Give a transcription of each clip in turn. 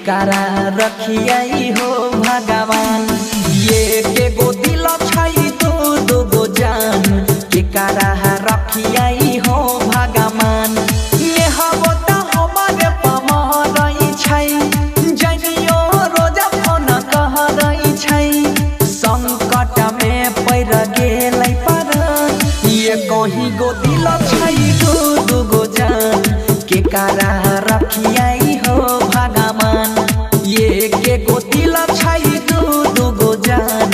कारा रखियाई हो भगवान ये के गो दिल छई दो गो जान के कारा रखियाई हो भगवान ये हबो त हमारे पमरई छई जनियो रोज फोन कह रही छई संकट में पैर गेलै पर ये कहीं गो दिल छई दो गो जान के कारा रखियाई हो भगवान ये के गो दिल छई दो गो जान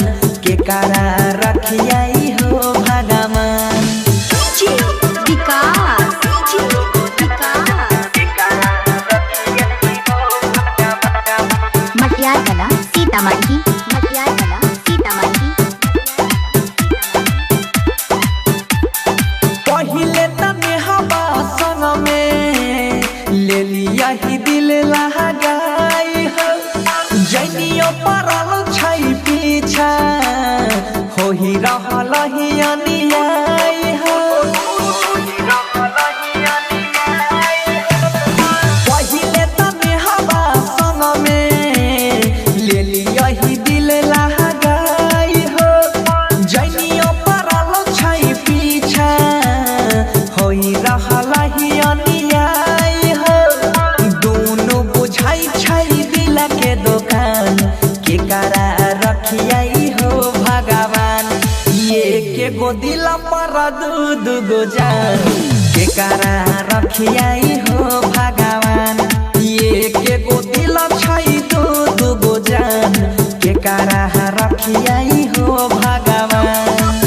के कारा रखियाई हो भगवान मटियार कला सीतामढ़ी मटियार कला सीतामढ़ी पहिले तने हवा संग में ले लिया ही दिल लगाई हो जनियो परल छई पीछा हो ही रहल ही अनियाई हो पहिले तने हवा संग में ले लिया ही दिल लगाई हो जनियो परल छई पीछा हो ही रहल ही अनियाई हो दोनों बुझाई छई दिल के दुकान के कारा रखियाई हो भगवान ये के गो दिल पर दू गो जान के कारा रखियाई हो भगवान ये के गो दिल छई दू गो जान के कारा रखियाई हो भगवान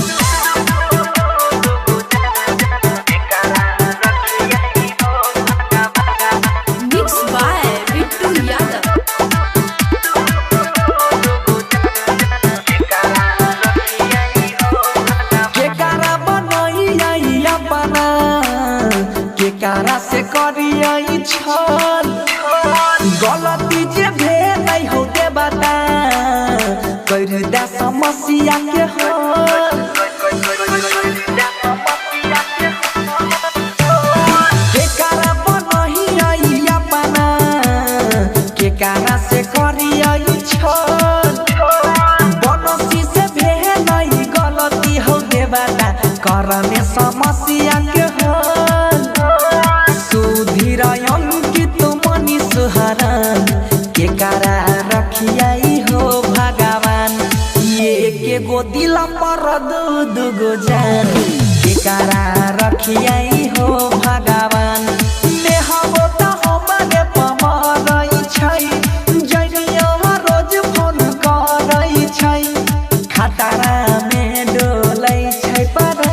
कारा से करियई छल गलती जे भेल हो के बता कर दे समस्या के हल के कारा बनहियई अपना के कारा से करियई छल बनसी से भेल गलती हो के बता करने समस्या के हल के कारा रखियाई हो भगवान ये के गो दिल पर दू गो जान के कारा रखियाई हो भगवान ने हबो त हमारे पमरई छई जनियो रोज फोन करई छई खतरा में डोलै छई पर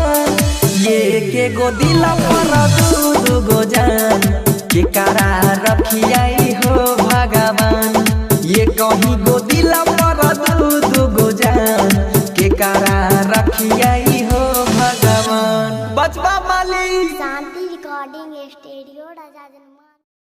ये के गो दिल पर दू गो जान के कारा रखियाई हो भगवान ये कहीं गो दिल पर दू गो जान के कारा रखियाई हो भगवान बचवा माली शांति रिकॉर्डिंग स्टूडियो राजा